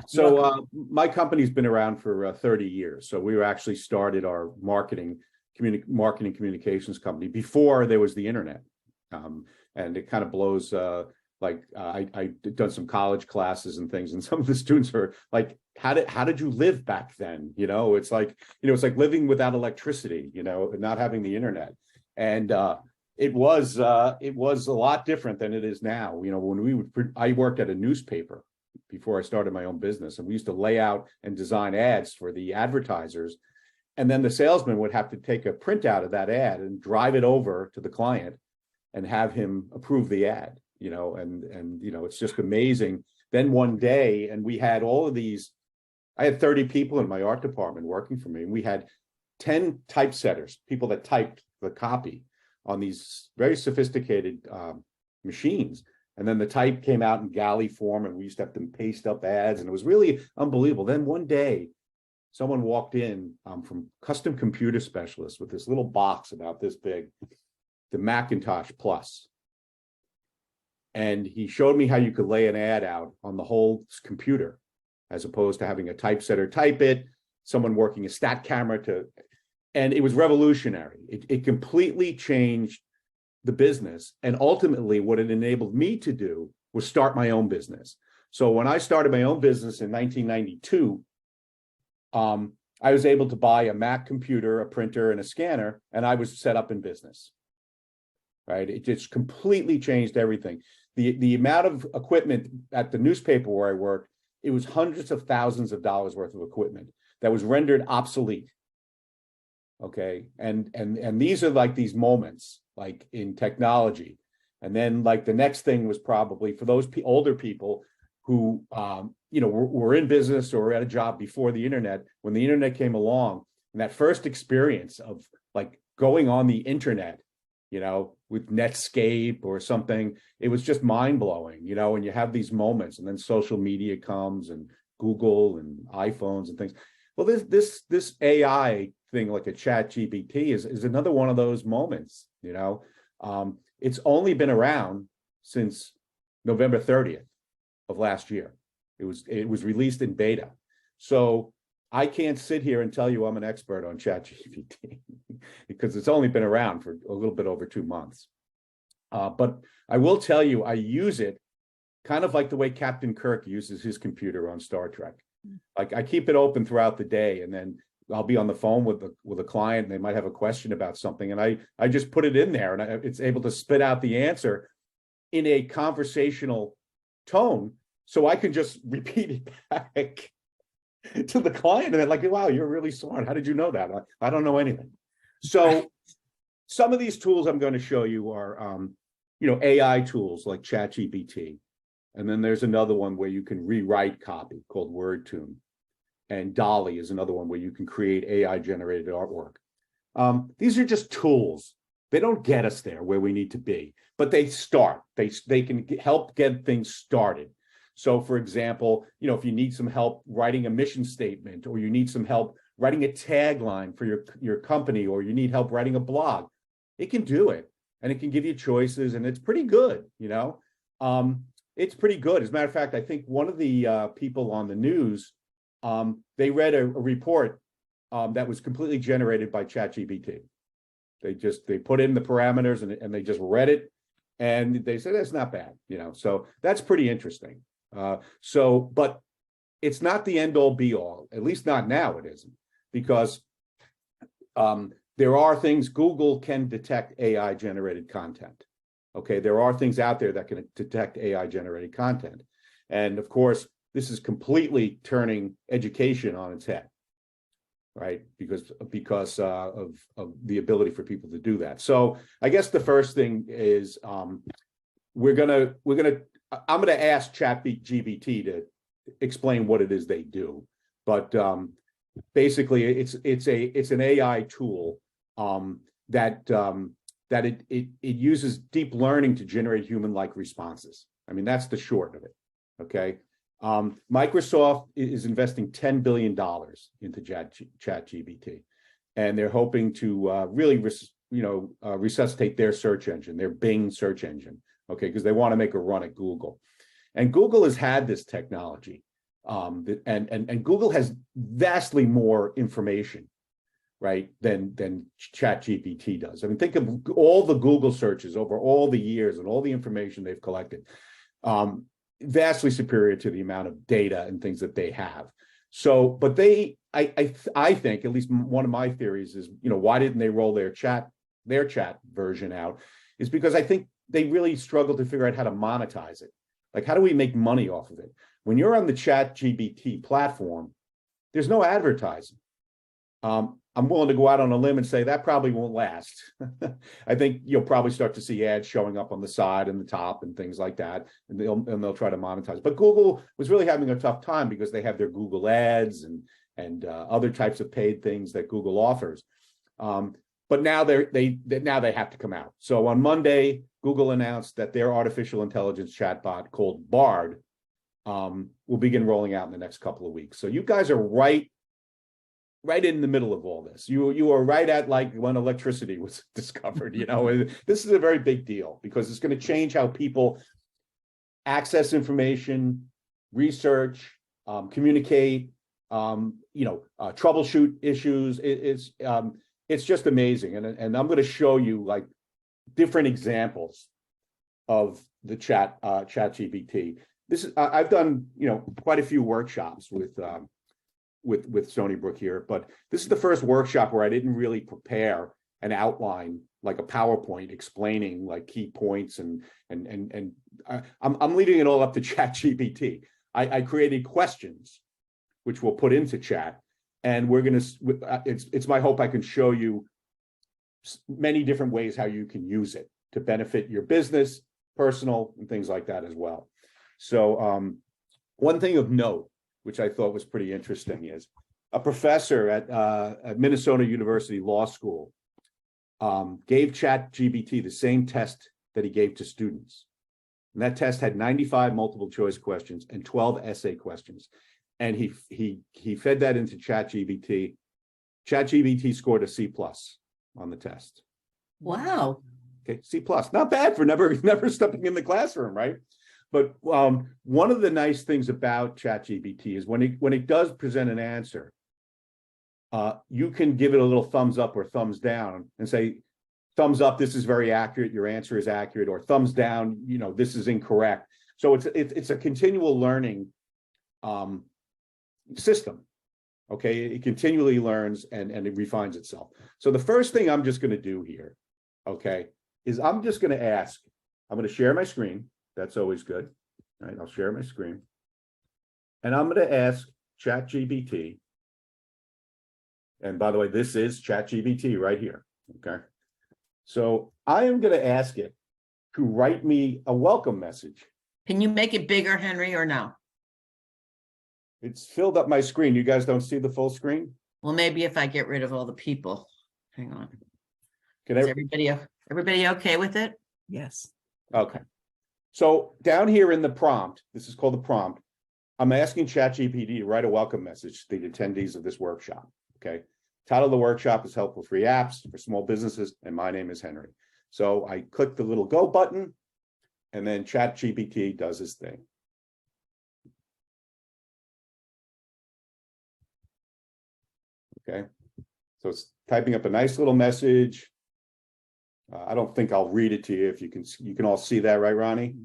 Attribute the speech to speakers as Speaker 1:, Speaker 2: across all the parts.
Speaker 1: So my company's been around for 30 years. So we were actually started our marketing communications company before there was the internet. And it kind of blows, I done some college classes and things, and some of the students are like, how did you live back then? It's like, it's like living without electricity, not having the internet. And it was a lot different than it is now. When I worked at a newspaper before I started my own business, and we used to lay out and design ads for the advertisers. And then the salesman would have to take a printout of that ad and drive it over to the client and have him approve the ad, and it's just amazing. Then one day, and we had all of these, I had 30 people in my art department working for me, and we had 10 typesetters, people that typed the copy on these very sophisticated machines. And then the type came out in galley form, and we used to have to paste up ads, and it was really unbelievable. Then one day, someone walked in from Custom Computer Specialist with this little box about this big, the Macintosh Plus. And he showed me how you could lay an ad out on the whole computer, as opposed to having a typesetter type it, someone working a stat camera and it was revolutionary. It completely changed the business. And ultimately what it enabled me to do was start my own business. So when I started my own business in 1992, I was able to buy a Mac computer, a printer, and a scanner, and I was set up in business. Right? It just completely changed everything. The amount of equipment at the newspaper where I worked, it was hundreds of thousands of dollars worth of equipment that was rendered obsolete. Okay, and these are like these moments, like in technology. And then like the next thing was probably for those older people who were in business or at a job before the internet. When the internet came along, and that first experience of like going on the internet, with Netscape or something, it was just mind-blowing, and you have these moments, and then social media comes and Google and iPhones and things. Well, this AI thing, like a ChatGPT, is another one of those moments. It's only been around since November 30th of last year. It was released in beta. So I can't sit here and tell you I'm an expert on ChatGPT because it's only been around for a little bit over 2 months. But I will tell you, I use it kind of like the way Captain Kirk uses his computer on Star Trek. Like I keep it open throughout the day, and then I'll be on the phone with a client, and they might have a question about something, and I just put it in there, and it's able to spit out the answer in a conversational tone, so I can just repeat it back to the client, and they're like, wow, you're really smart. How did you know that? I don't know anything. So some of these tools I'm going to show you are, AI tools like ChatGPT. And then there's another one where you can rewrite copy called WordTune. And Dolly is another one where you can create AI generated artwork. These are just tools. They don't get us there where we need to be, but they start. They can help get things started. So for example, if you need some help writing a mission statement, or you need some help writing a tagline for your company, or you need help writing a blog, it can do it, and it can give you choices, and it's pretty good. It's pretty good. As a matter of fact, I think one of the people on the news, they read a report that was completely generated by ChatGPT. They put in the parameters and they just read it, and they said that's not bad. So that's pretty interesting. But it's not the end all be all, at least not now it isn't, because there are things. Google can detect AI generated content. Okay, there are things out there that can detect AI generated content. And of course, this is completely turning education on its head, right? Because of the ability for people to do that. So I guess the first thing is I'm gonna ask ChatGPT to explain what it is they do, but basically it's an AI tool that it uses deep learning to generate human-like responses. I mean, that's the short of it. Okay, Microsoft is investing $10 billion into ChatGPT, and they're hoping to really resuscitate their search engine, their Bing search engine. Okay, because they want to make a run at Google. And Google has had this technology And Google has vastly more information, right, than ChatGPT does. I mean, think of all the Google searches over all the years and all the information they've collected, vastly superior to the amount of data and things that they have. So, but I think, at least one of my theories is, why didn't they roll their chat version out? Is because I think they really struggle to figure out how to monetize it. Like, how do we make money off of it? When you're on the ChatGPT platform, there's no advertising. I'm willing to go out on a limb and say that probably won't last. I think you'll probably start to see ads showing up on the side and the top and things like that, and they'll try to monetize. But Google was really having a tough time because they have their Google ads and other types of paid things that Google offers. But now they have to come out. So on Monday, Google announced that their artificial intelligence chatbot called Bard will begin rolling out in the next couple of weeks. So you guys are right in the middle of all this. You are right at like when electricity was discovered. This is a very big deal because it's going to change how people access information, research, communicate, troubleshoot issues. It's just amazing, and I'm going to show you like different examples of the ChatGPT. I've done quite a few workshops with Stony Brook here, but this is the first workshop where I didn't really prepare an outline like a PowerPoint explaining like key points and I'm leaving it all up to ChatGPT. I created questions which we'll put into chat, and we're gonna. It's my hope I can show you many different ways how you can use it to benefit your business, personal, and things like that as well. So one thing of note, which I thought was pretty interesting, is a professor at Minnesota University Law School gave ChatGPT the same test that he gave to students. And that test had 95 multiple choice questions and 12 essay questions. And he fed that into ChatGPT. ChatGPT scored a C+ on the test.
Speaker 2: Wow.
Speaker 1: Okay, C+. Not bad for never stepping in the classroom, right? But one of the nice things about ChatGPT is when it does present an answer, you can give it a little thumbs up or thumbs down and say, thumbs up, this is very accurate, your answer is accurate, or thumbs down, this is incorrect. So it's a continual learning system. Okay, it continually learns and it refines itself. So the first thing I'm just going to do here, okay, is I'm just going to ask. I'm going to share my screen. That's always good. All right, I'll share my screen. And I'm going to ask ChatGPT. And by the way, this is ChatGPT right here. Okay. So I am going to ask it to write me a welcome message.
Speaker 2: Can you make it bigger, Henry, or no?
Speaker 1: It's filled up my screen. You guys don't see the full screen?
Speaker 2: Well, maybe if I get rid of all the people. Hang on.
Speaker 1: Is
Speaker 2: everybody okay with it?
Speaker 3: Yes.
Speaker 1: Okay. So down here in the prompt, this is called the prompt, I'm asking ChatGPT to write a welcome message to the attendees of this workshop. Okay. Title of the workshop is Helpful Free Apps for Small Businesses, and my name is Henry. So I click the little go button, and then ChatGPT does his thing. Okay. So it's typing up a nice little message. I don't think I'll read it to you. If you can all see that, right, Ronnie?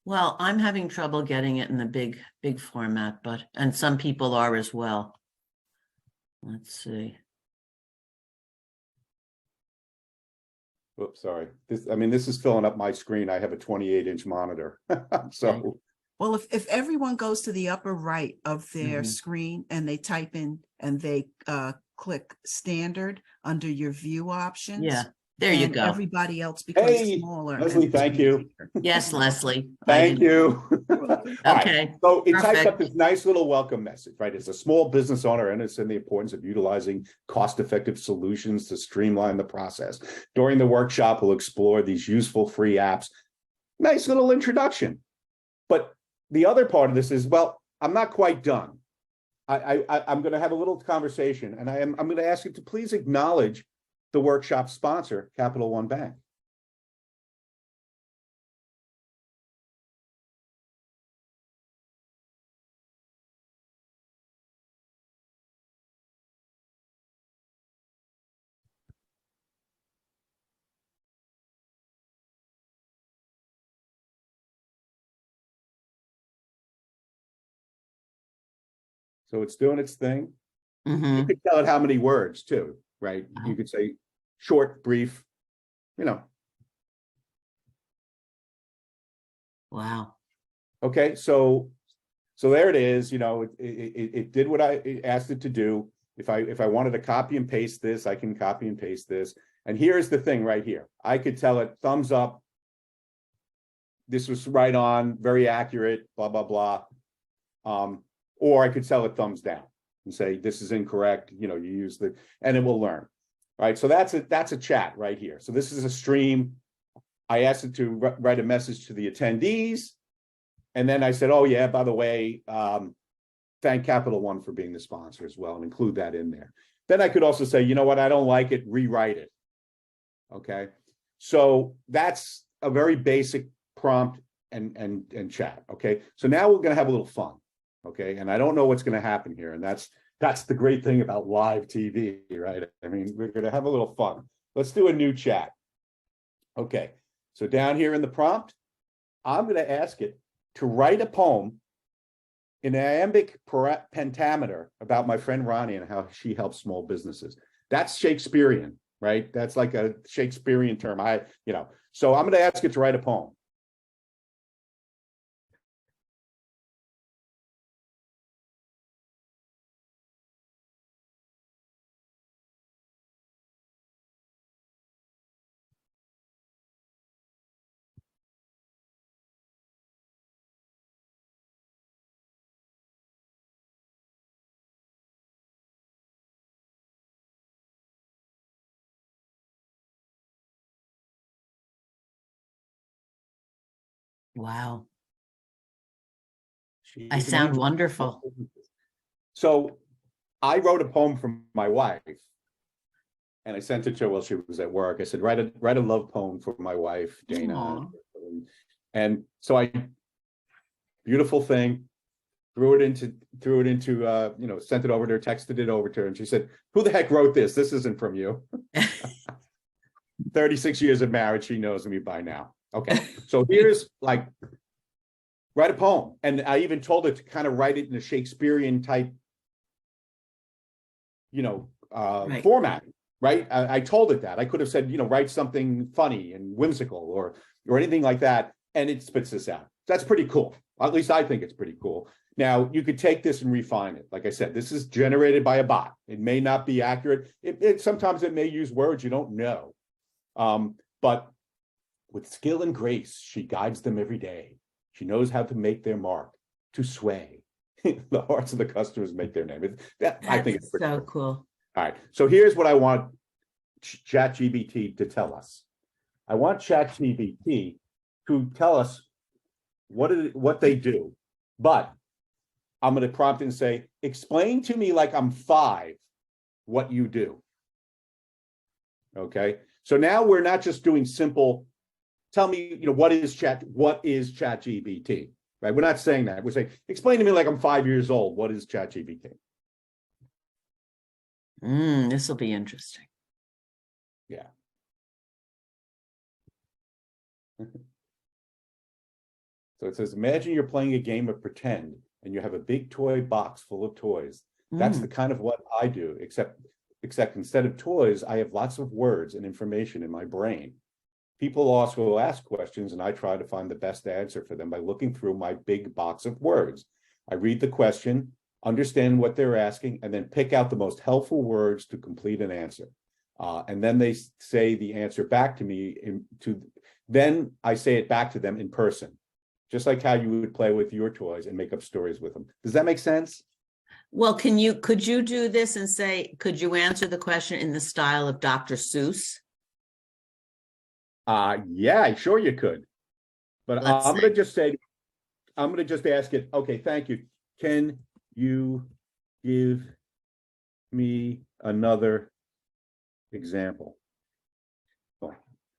Speaker 2: Well, I'm having trouble getting it in the big format, and some people are as well. Let's see.
Speaker 1: Oops, sorry. This is filling up my screen. I have a 28-inch monitor. So,
Speaker 3: well, if everyone goes to the upper right of their screen and they type in and they click standard under your view options.
Speaker 2: Yeah. There you go.
Speaker 3: Everybody else becomes smaller.
Speaker 1: Leslie, thank you.
Speaker 2: Yes, Leslie.
Speaker 1: Thank you.
Speaker 2: Okay.
Speaker 1: Right. So it types
Speaker 2: Perfect.
Speaker 1: up this nice little welcome message, right? It's a small business owner and it's in the importance of utilizing cost-effective solutions to streamline the process. During the workshop, we'll explore these useful free apps. Nice little introduction. But the other part of this is, well, I'm not quite done. I'm going to have a little conversation, and I'm going to ask you to please acknowledge the workshop sponsor, Capital One Bank. So it's doing its thing. You
Speaker 2: Mhm.
Speaker 1: could tell it how many words too, right? You could say short, brief, you know.
Speaker 2: Wow.
Speaker 1: Okay, so there it is. You know, it did what I asked it to do. If I wanted to copy and paste this, I can copy and paste this. And here's the thing right here. I could tell it thumbs up. This was right on, very accurate, blah, blah, blah. Or I could tell it thumbs down and say, this is incorrect. You know, you use the, and it will learn. All right. So that's a chat right here. So this is a stream. I asked it to write a message to the attendees. And then I said, oh yeah, by the way, thank Capital One for being the sponsor as well, and include that in there. Then I could also say, you know what, I don't like it, rewrite it. Okay. So that's a very basic prompt and chat. Okay. So now we're going to have a little fun. Okay. And I don't know what's going to happen here. And that's the great thing about live TV, right? I mean, we're going to have a little fun. Let's do a new chat. Okay. So down here in the prompt, I'm going to ask it to write a poem in iambic pentameter about my friend Ronnie and how she helps small businesses. That's Shakespearean, right? That's like a Shakespearean term. So I'm going to ask it to write a poem.
Speaker 2: Wow.
Speaker 1: She's
Speaker 2: I
Speaker 1: an
Speaker 2: sound
Speaker 1: angel.
Speaker 2: wonderful.
Speaker 1: So I wrote a poem for my wife, and I sent it to her while she was at work. I said, write a love poem for my wife, Dana.
Speaker 2: Aw.
Speaker 1: And so beautiful thing, threw it into sent it over to her, texted it over to her, and she said, who the heck wrote this? This isn't from you. 36 years of marriage, she knows me by now. Okay, so here's like, write a poem. And I even told her to kind of write it in a Shakespearean type,
Speaker 2: Right.
Speaker 1: format, right? I told it that. I could have said, write something funny and whimsical or anything like that, and it spits this out. That's pretty cool. At least I think it's pretty cool. Now, you could take this and refine it. Like I said, this is generated by a bot. It may not be accurate. Sometimes it may use words you don't know. But with skill and grace, she guides them every day. She knows how to make their mark, to sway the hearts of the customers, make their name. I think it's pretty
Speaker 2: so
Speaker 1: cool.
Speaker 2: cool.
Speaker 1: All right. So here's what I want ChatGPT to tell us. I want ChatGPT to tell us what they do. But I'm going to prompt it and say, explain to me like I'm 5 what you do. Okay. So now we're not just doing simple, tell me, what is ChatGPT, right? We're not saying that. We're saying, explain to me like I'm 5 years old. What is ChatGPT?
Speaker 2: This will be interesting.
Speaker 1: Yeah. So it says, imagine you're playing a game of pretend and you have a big toy box full of toys. That's the kind of what I do, except instead of toys, I have lots of words and information in my brain. People also ask questions and I try to find the best answer for them by looking through my big box of words. I read the question, understand what they're asking, and then pick out the most helpful words to complete an answer. And then they say the answer back to me, then I say it back to them in person, just like how you would play with your toys and make up stories with them. Does that make sense?
Speaker 2: Well, could you do this and say, could you answer the question in the style of Dr. Seuss?
Speaker 1: Yeah, sure you could. But I'm going to just ask it, okay, thank you. Can you give me another example?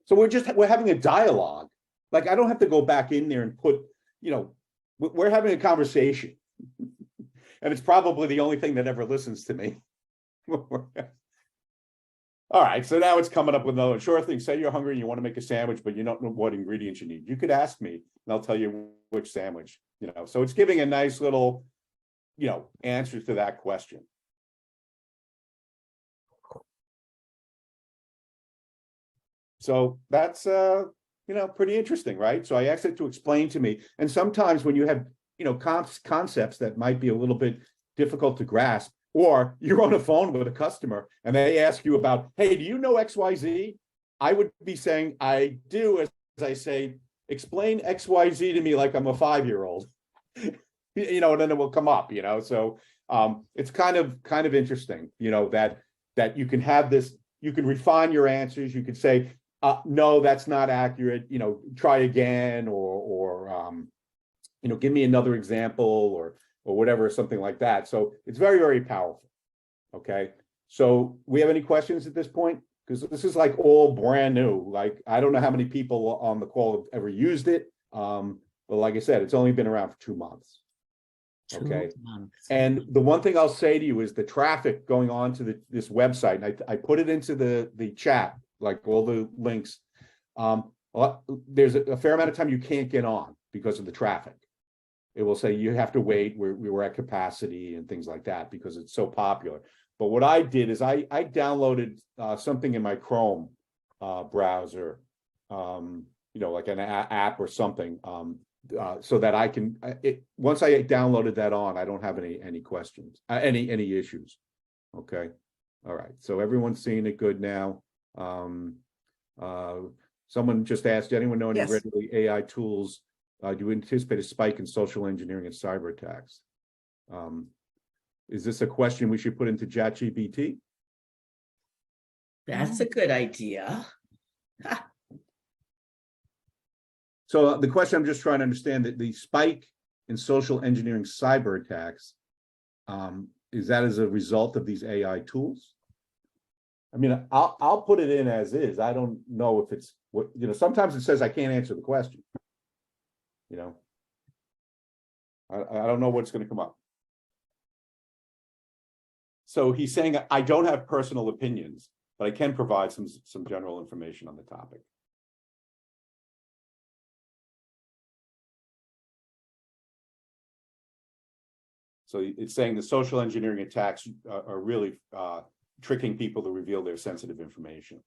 Speaker 1: So we're having a dialogue. Like, I don't have to go back in there and put, we're having a conversation. And it's probably the only thing that ever listens to me. All right, so now it's coming up with another sure thing. Say you're hungry and you want to make a sandwich, but you don't know what ingredients you need. You could ask me, and I'll tell you which sandwich. So it's giving a nice little answers to that question. So that's pretty interesting, right? So I asked it to explain to me. And sometimes when you have concepts that might be a little bit difficult to grasp, or you're on a phone with a customer and they ask you about, hey, do you know XYZ? I would be saying, I do, as I say, explain XYZ to me like I'm a 5-year-old. And then it will come up, So it's kind of interesting, that you can have this, you can refine your answers, you could say, no, that's not accurate, try again, or give me another example, or whatever, something like that. So it's very, very powerful. Okay. So we have any questions at this point? Because this is like all brand new. Like, I don't know how many people on the call have ever used it. But like I said, it's only been around for 2 months. Okay.
Speaker 2: 2 months.
Speaker 1: And the one thing I'll say to you is the traffic going on to this website, and I put it into the chat, like all the links. There's a fair amount of time you can't get on because of the traffic. It will say you have to wait. We were at capacity and things like that because it's so popular. But what I did is I downloaded something in my Chrome browser, like an app or something, so that I can. Once I downloaded that on, I don't have any questions, any issues. Okay, all right. So everyone's seeing it good now. Someone just asked, did anyone know any readily AI tools? Do you anticipate a spike in social engineering and cyber attacks? Is this a question we should put into ChatGPT?
Speaker 4: That's a good idea.
Speaker 1: So the question, I'm just trying to understand that the spike in social engineering cyber attacks, is that as a result of these AI tools? I mean, I'll put it in as is. I don't know if it's what, sometimes it says I can't answer the question. I don't know what's going to come up. So he's saying, I don't have personal opinions, but I can provide some general information on the topic. So it's saying the social engineering attacks are really tricking people to reveal their sensitive information.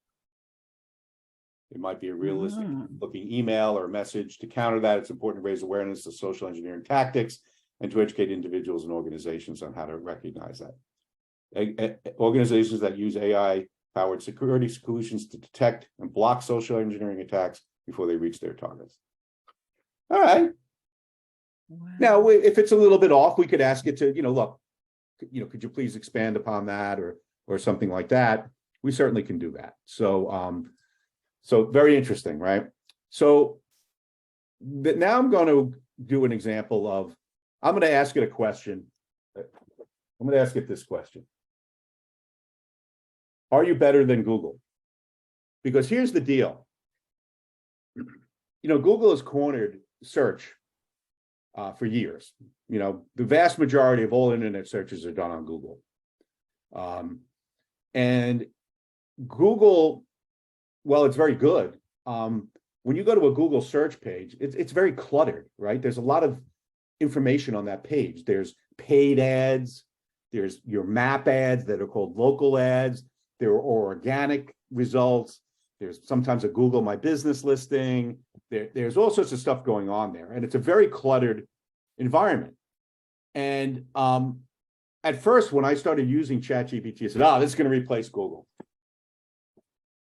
Speaker 1: It might be a realistic looking email or message. To counter that, it's important to raise awareness of social engineering tactics and to educate individuals and organizations on how to recognize that. Organizations that use AI-powered security solutions to detect and block social engineering attacks before they reach their targets. All right. Wow. Now, if it's a little bit off, we could ask it to, look, could you please expand upon that or something like that? We certainly can do that. So very interesting, right? So now I'm going to do an example of, I'm going to ask it a question. I'm going to ask it this question. Are you better than Google? Because here's the deal. Google has cornered search for years. The vast majority of all internet searches are done on Google. And Google, well, it's very good. When you go to a Google search page, it's very cluttered, right? There's a lot of information on that page. There's paid ads, there's your map ads that are called local ads, there are organic results, there's sometimes a Google My Business listing, there's all sorts of stuff going on there. And it's a very cluttered environment. And at first, when I started using ChatGPT, I said, this is going to replace Google.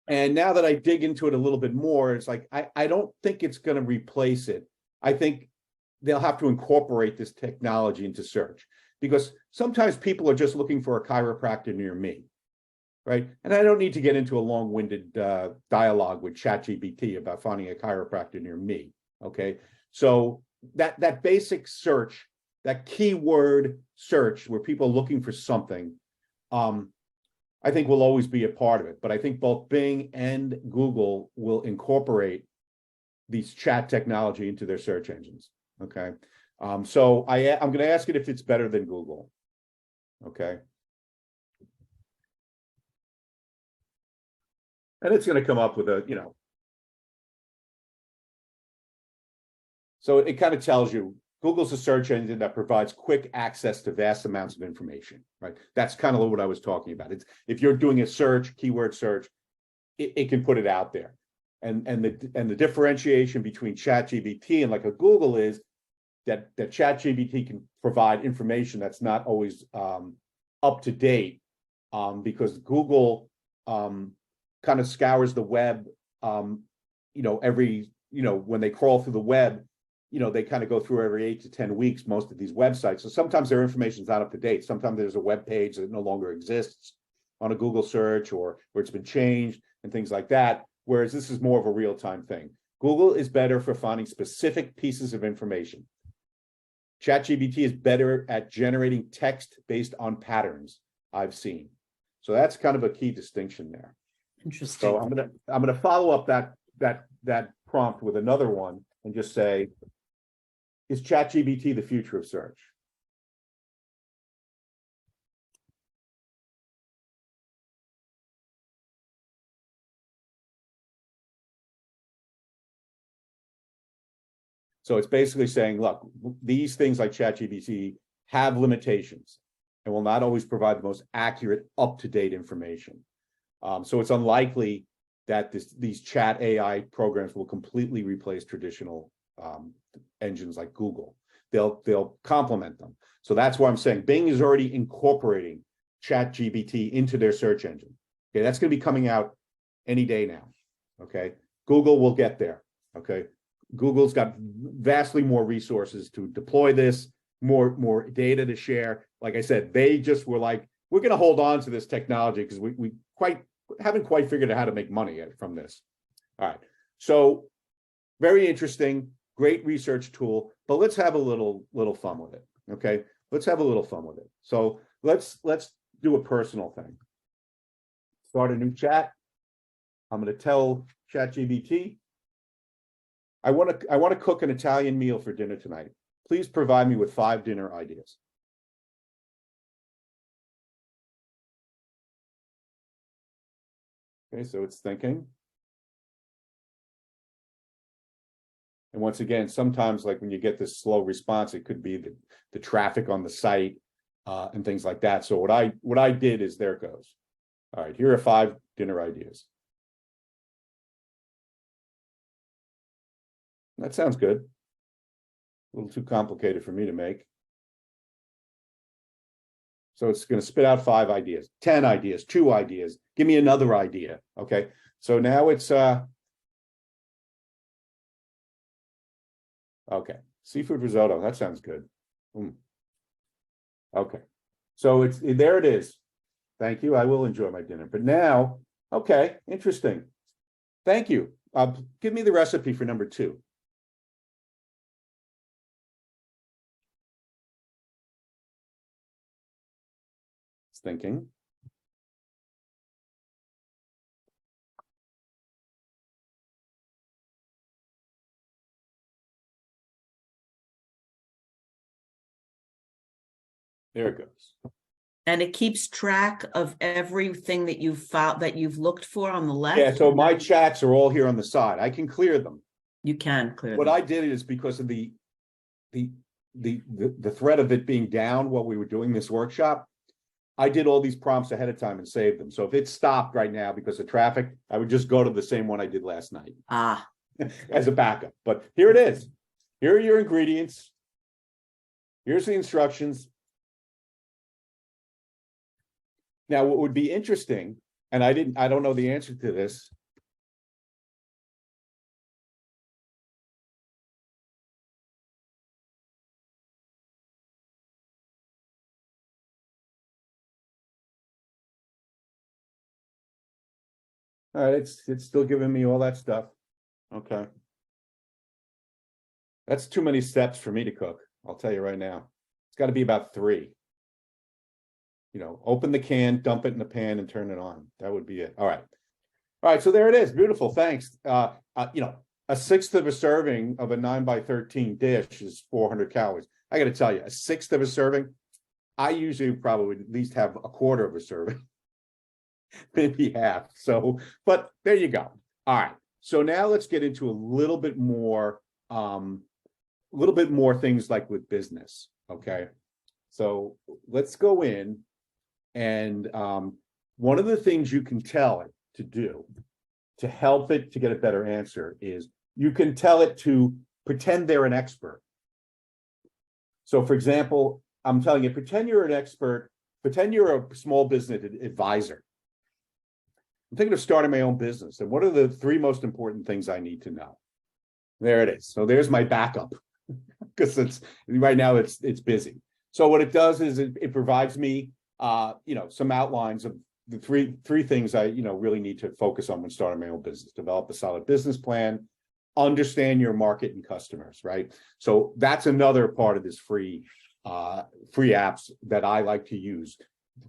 Speaker 1: And now that I dig into it a little bit more, it's like, I don't think it's going to replace it. I think they'll have to incorporate this technology into search, because sometimes people are just looking for a chiropractor near me, right? And I don't need to get into a long-winded dialogue with ChatGPT about finding a chiropractor near me, okay? So that basic search, that keyword search where people are looking for something, I think will always be a part of it. But I think both Bing and Google will incorporate these chat technology into their search engines. Okay. So I'm going to ask it if it's better than Google. Okay. And it's going to come up with so it kind of tells you Google's a search engine that provides quick access to vast amounts of information, right? That's kind of what I was talking about. It's if you're doing a search, keyword search, it can put it out there. And the differentiation between ChatGPT and like a Google is that ChatGPT can provide information that's not always up to date, because Google kind of scours the web, every, when they crawl through the web, they kind of go through every 8 to 10 weeks, most of these websites. So sometimes their information is not up to date. Sometimes there's a web page that no longer exists on a Google search, or where it's been changed and things like that. Whereas this is more of a real-time thing. Google is better for finding specific pieces of information. ChatGPT is better at generating text based on patterns I've seen. So that's kind of a key distinction there.
Speaker 2: Interesting.
Speaker 1: So I'm gonna follow up that prompt with another one and just say, is ChatGPT the future of search? So it's basically saying, look, these things like ChatGPT have limitations and will not always provide the most accurate, up-to-date information. So it's unlikely that these chat AI programs will completely replace traditional engines like Google. They'll complement them. So that's why I'm saying Bing is already incorporating ChatGPT into their search engine. Okay, that's going to be coming out any day now. Okay, Google will get there. Okay, Google's got vastly more resources to deploy this, more data to share. Like I said, they just were like, we're going to hold on to this technology because we haven't quite figured out how to make money yet from this. All right, so very interesting, great research tool, but let's have a little fun with it. Okay, let's have a little fun with it. So let's do a personal thing. Start a new chat. I'm going to tell ChatGPT, I want to cook an Italian meal for dinner tonight. Please provide me with 5 dinner ideas. Okay, so it's thinking. And once again, sometimes like when you get this slow response, it could be the traffic on the site and things like that. So what I did is, there it goes. All right, here are 5 dinner ideas. That sounds good. A little too complicated for me to make. So it's going to spit out 5 ideas, 10 ideas, 2 ideas. Give me another idea. Okay. So now it's okay. Seafood risotto. That sounds good. Okay. So there it is. Thank you. I will enjoy my dinner. But now, okay, interesting. Thank you. Give me the recipe for number 2. Thinking. There it goes.
Speaker 2: And it keeps track of everything that you've found, that you've looked for on the left.
Speaker 1: Yeah, so my chats are all here on the side. I can clear them.
Speaker 2: You can clear
Speaker 1: What
Speaker 2: them.
Speaker 1: I did is because of the threat of it being down while we were doing this workshop, I did all these prompts ahead of time and saved them. So if it stopped right now because of traffic, I would just go to the same one I did last night as a backup. But here it is. Here are your ingredients. Here's the instructions. Now, what would be interesting, and I don't know the answer to this. All right, it's still giving me all that stuff. Okay. That's too many steps for me to cook. I'll tell you right now. It's got to be about 3. Open the can, dump it in the pan, and turn it on. That would be it. All right. All right, so there it is. Beautiful. Thanks. A 1/6 of a serving of a 9x13 dish is 400 calories. I got to tell you, a 1/6 of a serving, I usually probably at least have a 1/4 of a serving. Maybe half. So, but there you go. All right. So now let's get into a little bit more little bit more things like with business. Okay. So let's go in and one of the things you can tell it to do to help it to get a better answer is you can tell it to pretend they're an expert. So for example, I'm telling you, pretend you're an expert, pretend you're a small business advisor. I'm thinking of starting my own business. And what are the 3 most important things I need to know? There it is. So there's my backup because it's right now it's busy. So what it does is it provides me, some outlines of the three things I, really need to focus on when starting my own business. Develop a solid business plan, understand your market and customers, right? So that's another part of this free apps that I like to use.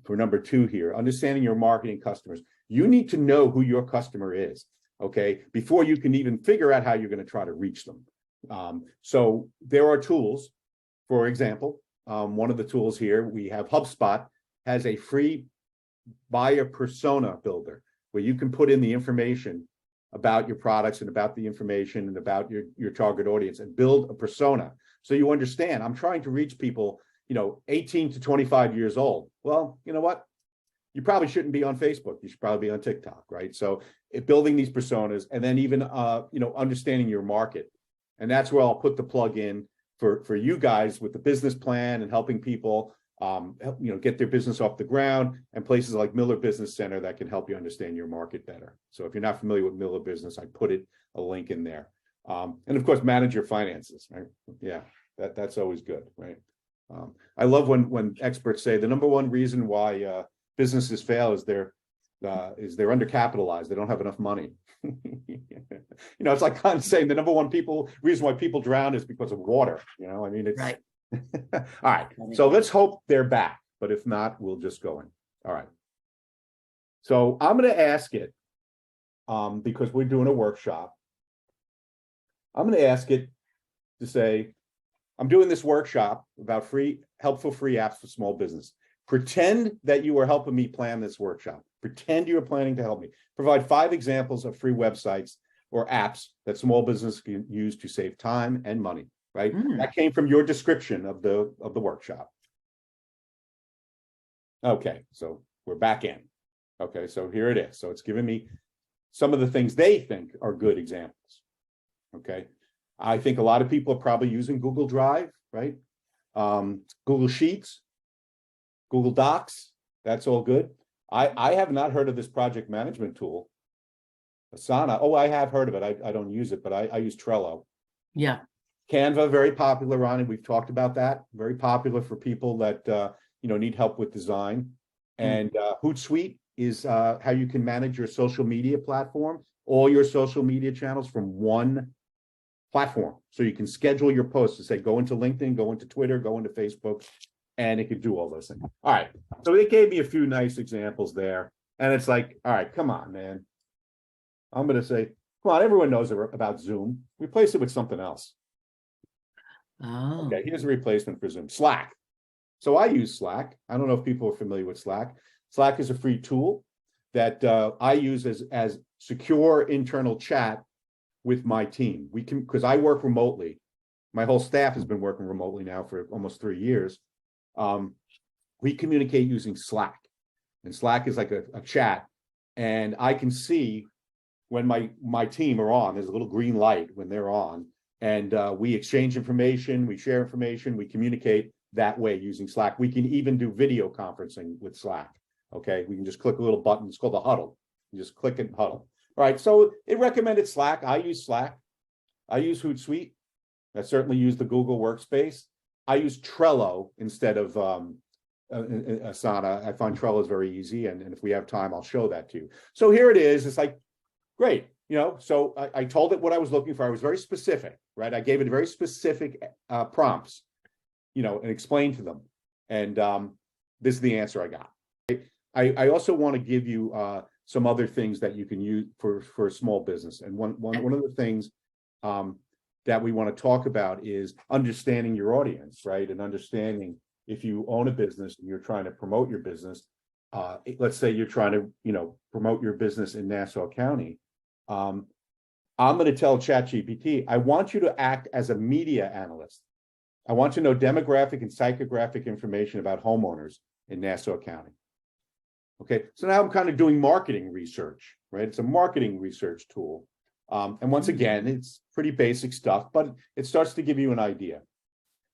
Speaker 1: For number 2 here, understanding your marketing customers. You need to know who your customer is, okay, before you can even figure out how you're going to try to reach them. So there are tools. For example, one of the tools here, we have HubSpot has a free buyer persona builder where you can put in the information about your products and about the information and about your target audience and build a persona. So you understand, I'm trying to reach people, 18 to 25 years old. Well, you know what? You probably shouldn't be on Facebook. You should probably be on TikTok, right? So building these personas and then even, understanding your market. And that's where I'll put the plug in for you guys with the business plan and helping people, get their business off the ground, and places like Miller Business Center that can help you understand your market better. So if you're not familiar with Miller Business, I put a link in there. And of course, manage your finances, right? Yeah, that's always good, right? I love when experts say the number one reason why businesses fail is they're undercapitalized. They don't have enough money. It's like kind of saying the number one reason why people drown is because of water. It's
Speaker 2: Right.
Speaker 1: All right. So let's hope they're back, but if not, we'll just go in. All right. So I'm going to ask it because we're doing a workshop. I'm going to ask it to say, I'm doing this workshop about helpful free apps for small business. Pretend that you are helping me plan this workshop. Pretend you are planning to help me. Provide 5 examples of free websites or apps that small business can use to save time and money, right? That came from your description of the workshop. Okay, so we're back in. Okay, so here it is. So it's giving me some of the things they think are good examples. Okay, I think a lot of people are probably using Google Drive, right? Google Sheets, Google Docs, that's all good. I have not heard of this project management tool, Asana. Oh, I have heard of it. I don't use it, but I use Trello.
Speaker 2: Yeah.
Speaker 1: Canva, very popular on it. We've talked about that. Very popular for people that need help with design. And Hootsuite is how you can manage your social media platform, all your social media channels from one platform. So you can schedule your posts to say, go into LinkedIn, go into Twitter, go into Facebook, and it could do all those things. All right. So they gave me a few nice examples there. And it's like, all right, come on, man. I'm going to say, come on, everyone knows about Zoom. Replace it with something else.
Speaker 2: Oh.
Speaker 1: Okay, here's a replacement for Zoom. Slack. So I use Slack. I don't know if people are familiar with Slack. Slack is a free tool that I use as secure internal chat with my team. We can, because I work remotely. My whole staff has been working remotely now for almost 3 years. We communicate using Slack, and Slack is like a chat, and I can see when my team are on. There's a little green light when they're on, and we exchange information, we share information, we communicate that way using Slack. We can even do video conferencing with Slack. Okay, we can just click a little button. It's called a huddle. You just click it and huddle. All right, so it recommended Slack. I use Slack. I use Hootsuite. I certainly use the Google Workspace. I use Trello instead of Asana. I find Trello is very easy, and if we have time, I'll show that to you. So here it is. It's like, great. So I told it what I was looking for. I was very specific, right? I gave it very specific prompts, and explained to them. And this is the answer I got. I also want to give you some other things that you can use for a small business. And one of the things that we want to talk about is understanding your audience, right? And understanding if you own a business and you're trying to promote your business, let's say you're trying to, promote your business in Nassau County. I'm going to tell ChatGPT, I want you to act as a media analyst. I want to know demographic and psychographic information about homeowners in Nassau County. Okay, so now I'm kind of doing marketing research, right? It's a marketing research tool. And once again, it's pretty basic stuff, but it starts to give you an idea.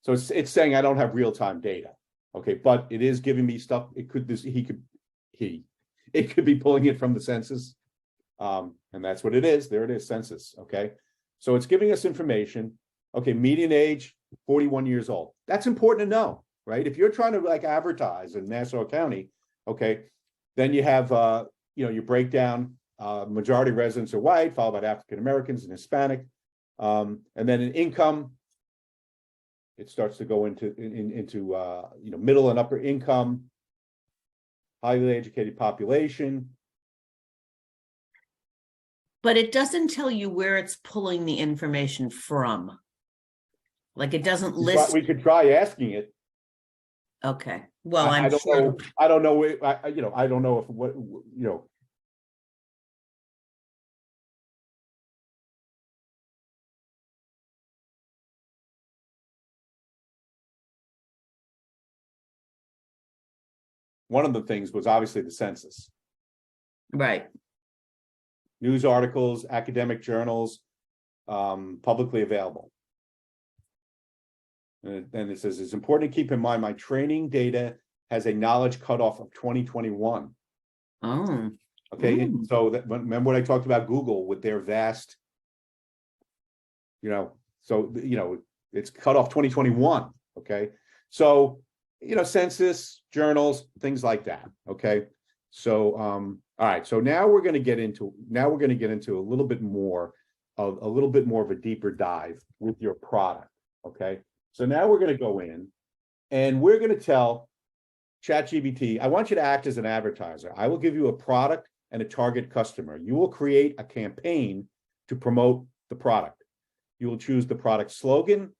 Speaker 1: So it's saying I don't have real-time data. Okay, but it is giving me stuff. It could be pulling it from the census. And that's what it is. There it is, census. Okay, so it's giving us information. Okay, median age 41 years old. That's important to know, right? If you're trying to like advertise in Nassau County, okay, then you have your breakdown. Majority residents are white, followed by African Americans and Hispanic, and then in income, it starts to go into middle and upper income, highly educated population.
Speaker 2: But it doesn't tell you where it's pulling the information from. Like it doesn't list.
Speaker 1: We could try asking it.
Speaker 2: Okay. Well,
Speaker 1: I
Speaker 2: I'm
Speaker 1: don't
Speaker 2: sure.
Speaker 1: know. I don't know. I don't know if what. One of the things was obviously the census.
Speaker 2: Right.
Speaker 1: News articles, academic journals, publicly available. And then it says, it's important to keep in mind my training data has a knowledge cutoff of 2021.
Speaker 2: Oh.
Speaker 1: Okay, so remember what I talked about Google with their vast, it's cut off 2021. Okay, so census, journals, things like that. Okay, so all right, so now we're going to get into a little bit more of a deeper dive with your product. Okay, so now we're going to go in and we're going to tell ChatGPT, I want you to act as an advertiser. I will give you a product and a target customer. You will create a campaign to promote the product. You will choose the product slogan,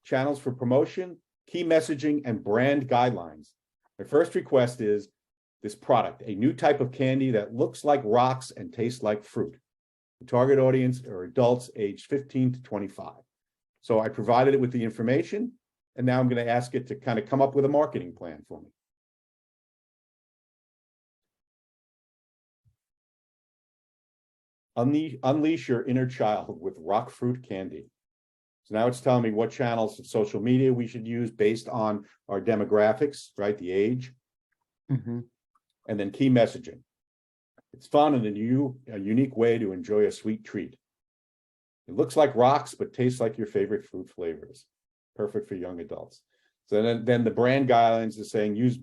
Speaker 1: channels for promotion, key messaging, and brand guidelines. My first request is this product, a new type of candy that looks like rocks and tastes like fruit. The target audience are adults aged 15 to 25. So I provided it with the information, and now I'm going to ask it to kind of come up with a marketing plan for me. Unleash your inner child with rock fruit candy. So now it's telling me what channels of social media we should use based on our demographics, right? The age.
Speaker 2: Mm-hmm.
Speaker 1: And then key messaging. It's fun and a unique way to enjoy a sweet treat. It looks like rocks, but tastes like your favorite fruit flavors. Perfect for young adults. So then the brand guidelines is saying use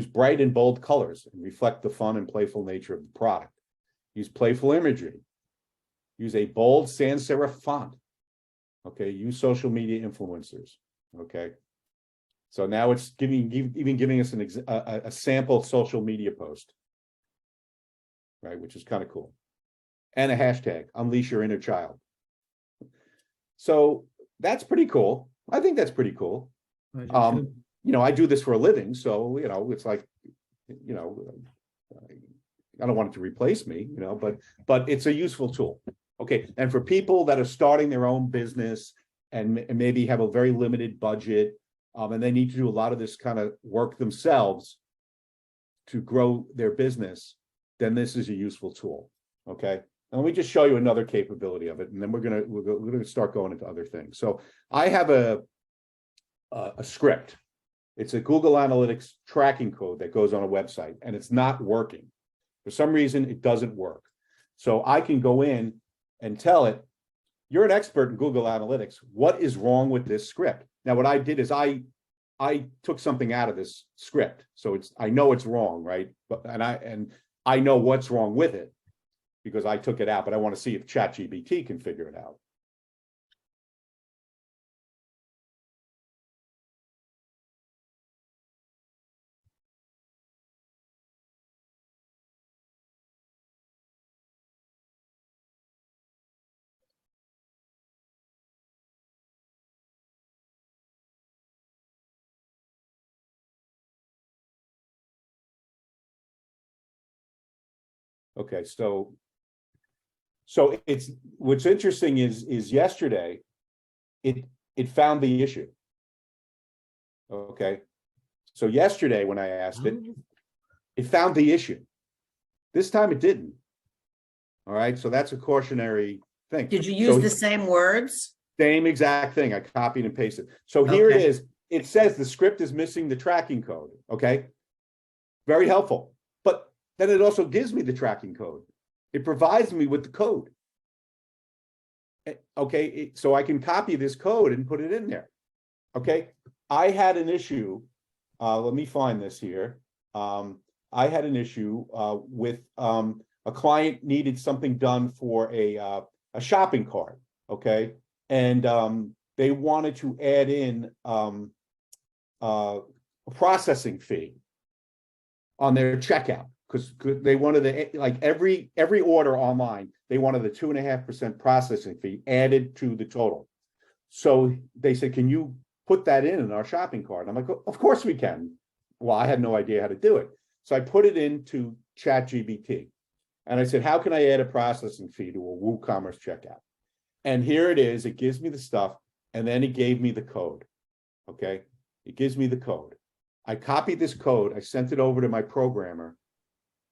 Speaker 1: bright and bold colors and reflect the fun and playful nature of the product. Use playful imagery. Use a bold sans serif font. Okay, use social media influencers. Okay, so now it's giving us a sample social media post, right? Which is kind of cool, and a hashtag: unleash your inner child. So that's pretty cool. I think that's pretty cool. I do this for a living, so it's like, I don't want it to replace me, but it's a useful tool. Okay, and for people that are starting their own business and maybe have a very limited budget, and they need to do a lot of this kind of work themselves to grow their business, then this is a useful tool. Okay, and let me just show you another capability of it, and then we're gonna start going into other things. So I have a script. It's a Google Analytics tracking code that goes on a website, and it's not working. For some reason, it doesn't work. So I can go in and tell it, you're an expert in Google Analytics. What is wrong with this script? Now, what I did is I took something out of this script. So I know it's wrong, right? And I know what's wrong with it because I took it out, but I want to see if ChatGPT can figure it out. Okay, so So it's what's interesting is yesterday, it found the issue. Okay. So yesterday when I asked it, it found the issue. This time it didn't. All right. So that's a cautionary thing.
Speaker 2: Did you use the same words?
Speaker 1: Same exact thing. I copied and pasted. So here it is. It says the script is missing the tracking code. Okay. Very helpful. But then it also gives me the tracking code. It provides me with the code. Okay. So I can copy this code and put it in there. Okay. I had an issue. Let me find this here. I had an issue with a client needed something done for a shopping cart. Okay. And they wanted to add in a processing fee on their checkout because they wanted to, like every order online, they wanted the 2.5% processing fee added to the total. So they said, can you put that in our shopping cart? And I'm like, of course we can. Well, I had no idea how to do it. So I put it into ChatGPT and I said, how can I add a processing fee to a WooCommerce checkout? And here it is. It gives me the stuff. And then it gave me the code. Okay. It gives me the code. I copied this code. I sent it over to my programmer.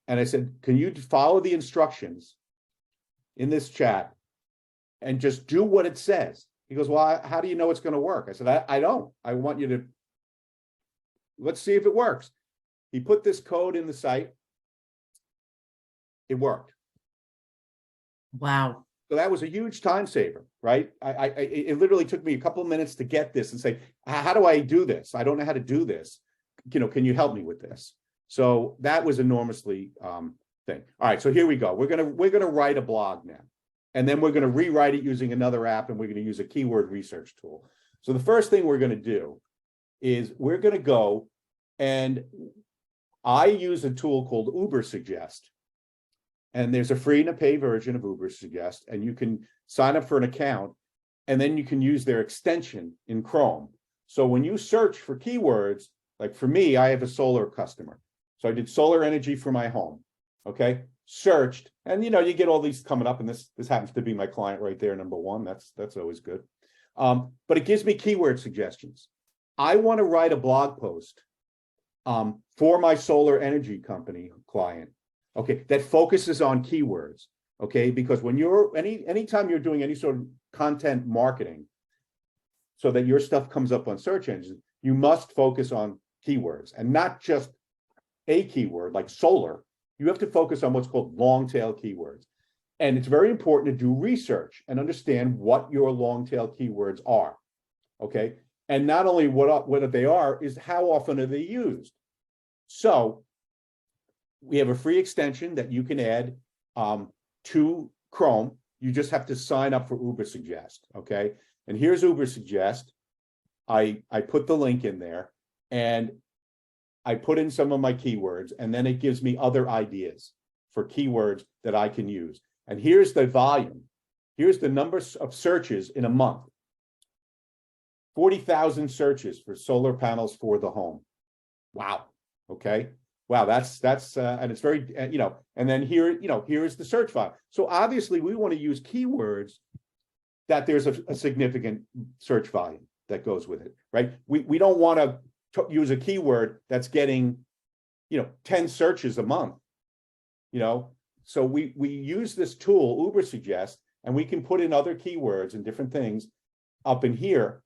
Speaker 1: And I said, can you follow the instructions in this chat and just do what it says? He goes, well, how do you know it's going to work? I said, I don't. I want you to, let's see if it works. He put this code in the site. It worked.
Speaker 2: Wow.
Speaker 1: So that was a huge time saver, right? It literally took me a couple of minutes to get this and say, how do I do this? I don't know how to do this. Can you help me with this? So that was enormously thing. All right, so here we go. We're gonna write a blog now, and then we're gonna rewrite it using another app, and we're gonna use a keyword research tool. So the first thing we're gonna do is we're gonna go, and I use a tool called Ubersuggest. And there's a free and a paid version of Ubersuggest, and you can sign up for an account, and then you can use their extension in Chrome. So when you search for keywords, like for me, I have a solar customer. So I did solar energy for my home. Okay, searched, and you get all these coming up, and this happens to be my client right there, number one. That's always good. But it gives me keyword suggestions. I want to write a blog post for my solar energy company client. Okay, that focuses on keywords. Okay, because when you're anytime you're doing any sort of content marketing, so that your stuff comes up on search engines, you must focus on keywords and not just a keyword like solar. You have to focus on what's called long tail keywords. And it's very important to do research and understand what your long tail keywords are. Okay, and not only what they are, is how often are they used. So we have a free extension that you can add to Chrome. You just have to sign up for Ubersuggest, okay? And here's Ubersuggest. I put the link in there, and I put in some of my keywords, and then it gives me other ideas for keywords that I can use. And here's the volume. Here's the number of searches in a month. 40,000 searches for solar panels for the home. Wow, okay? Wow, that's and it's very, and then here is the search file. So obviously we want to use keywords that there's a significant search volume that goes with it, right? We don't want to use a keyword that's getting, 10 searches a month, So we use this tool, Ubersuggest, and we can put in other keywords and different things up in here,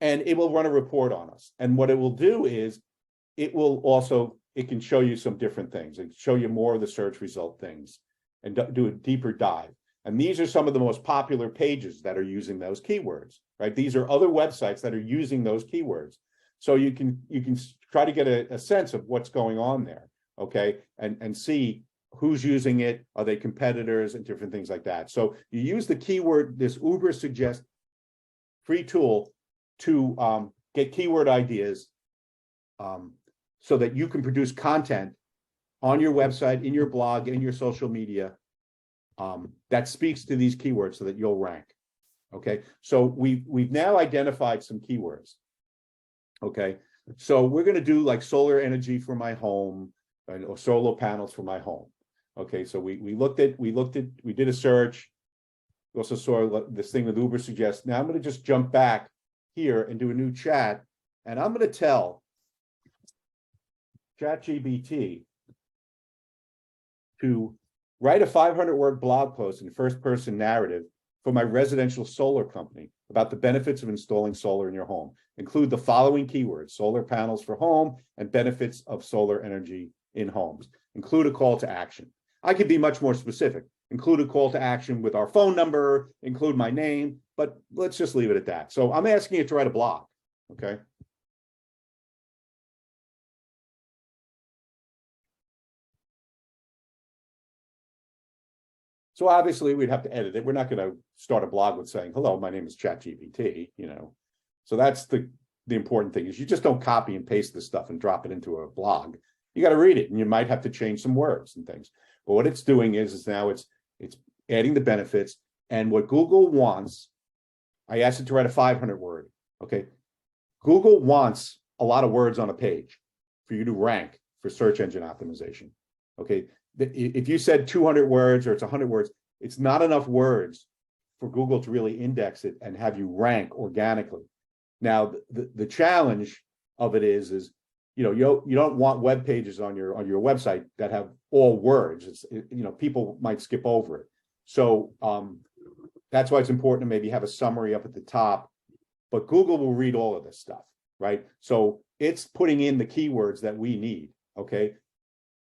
Speaker 1: and it will run a report on us. And what it will do is it can show you some different things. It can show you more of the search result things and do a deeper dive. And these are some of the most popular pages that are using those keywords, right? These are other websites that are using those keywords. So you can try to get a sense of what's going on there, okay? And see who's using it, are they competitors, and different things like that. So you use the keyword, this Ubersuggest free tool to get keyword ideas, so that you can produce content on your website, in your blog, in your social media that speaks to these keywords so that you'll rank. Okay, so we've now identified some keywords. Okay, so we're going to do like solar energy for my home or solar panels for my home. Okay, so we did a search. We also saw this thing that Uber suggests. Now I'm going to just jump back here and do a new chat, and I'm going to tell ChatGPT to write a 500-word blog post in first-person narrative for my residential solar company about the benefits of installing solar in your home. Include the following keywords: solar panels for home and benefits of solar energy in homes. Include a call to action. I could be much more specific. Include a call to action with our phone number, include my name, but let's just leave it at that. So I'm asking it to write a blog, okay? So obviously we'd have to edit it. We're not going to start a blog with saying, hello, my name is ChatGPT, you know. So that's the important thing, is you just don't copy and paste this stuff and drop it into a blog. You got to read it, and you might have to change some words and things. But what it's doing is now it's adding the benefits. And what Google wants, I asked it to write a 500-word, okay? Google wants a lot of words on a page for you to rank for search engine optimization, okay? If you said 200 words or it's 100 words, it's not enough words for Google to really index it and have you rank organically. Now, the challenge of it is you know, you don't want web pages on your website that have all words. You know, people might skip over it. So that's why it's important to maybe have a summary up at the top, but Google will read all of this stuff, right? So it's putting in the keywords that we need, okay?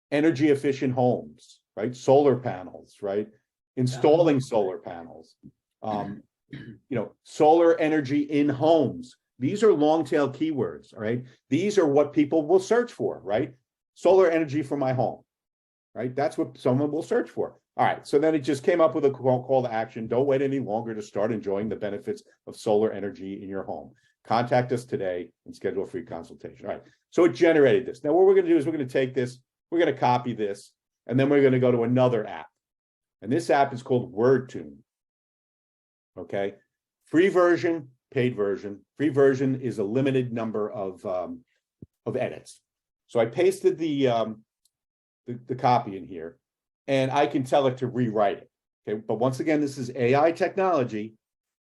Speaker 1: Energy efficient homes, right? Solar panels, right? Installing solar panels, you know, solar energy in homes. These are long tail keywords, all right? These are what people will search for, right? Solar energy for my home, right? That's what someone will search for. All right, so then it just came up with a call to action. Don't wait any longer to start enjoying the benefits of solar energy in your home. Contact us today and schedule a free consultation. All right, so it generated this. Now what we're gonna do is we're gonna take this, we're gonna copy this, and then we're gonna go to another app. And this app is called WordTune, okay? Free version, paid version. Free version is a limited number of edits. So I pasted the copy in here, and I can tell it to rewrite it. Okay, but once again, this is AI technology,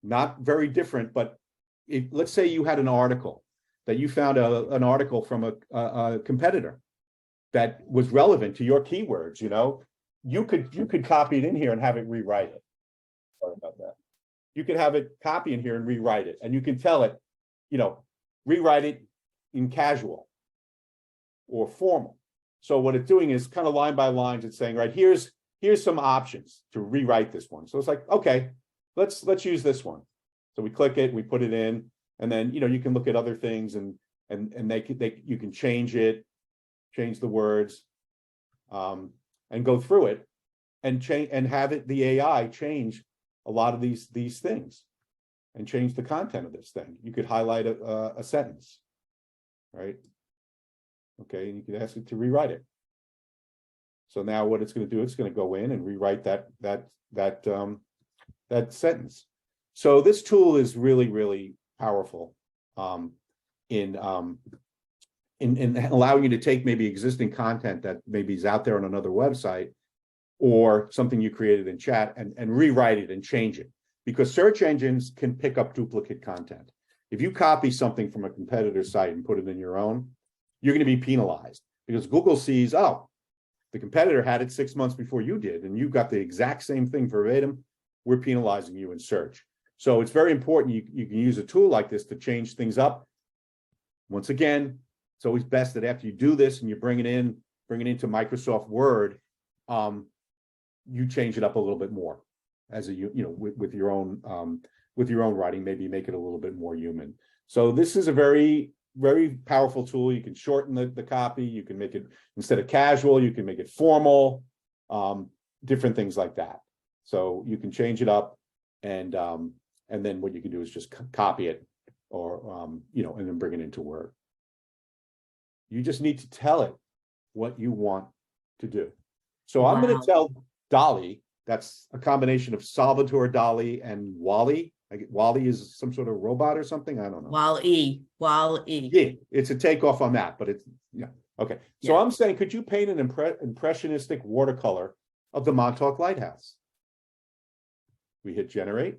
Speaker 1: not very different. But let's say you had an article that you found an article from a competitor that was relevant to your keywords. You know, you could copy it in here and have it rewrite it. Sorry about that. You could have it copy in here and rewrite it, and you can tell it, you know, rewrite it in casual or formal. So what it's doing is kind of line by line, it's saying, right, here's some options to rewrite this one. So it's like, okay, let's use this one. So we click it, we put it in, and then, you know, you can look at other things and you can change it, change the words, and go through it and change and have it, the AI change a lot of these things and change the content of this thing. You could highlight a sentence, right? Okay, and you can ask it to rewrite it. So now what it's going to do, it's going to go in and rewrite that sentence. So this tool is really, really powerful in allowing you to take maybe existing content that maybe is out there on another website or something you created in chat and rewrite it and change it. Because search engines can pick up duplicate content. If you copy something from a competitor's site and put it in your own, you're going to be penalized because Google sees, oh, the competitor had it 6 months before you did, and you got the exact same thing verbatim. We're penalizing you in search. So it's very important you can use a tool like this to change things up. Once again, it's always best that after you do this and you bring it into Microsoft Word, you change it up a little bit more as with your own writing, maybe make it a little bit more human. So this is a very, very powerful tool. You can shorten the copy. You can make it, instead of casual, you can make it formal, different things like that. So you can change it up, and then what you can do is just copy it, or and then bring it into Word. You just need to tell it what you want to do. So I'm going to tell Dolly, that's a combination of Salvatore Dali and Wally. Wally is some sort of robot or something. I don't know.
Speaker 2: Wall-E.
Speaker 1: Yeah, it's a takeoff on that, but it's, yeah. Okay. So I'm saying, could you paint an impressionistic watercolor of the Montauk Lighthouse? We hit generate.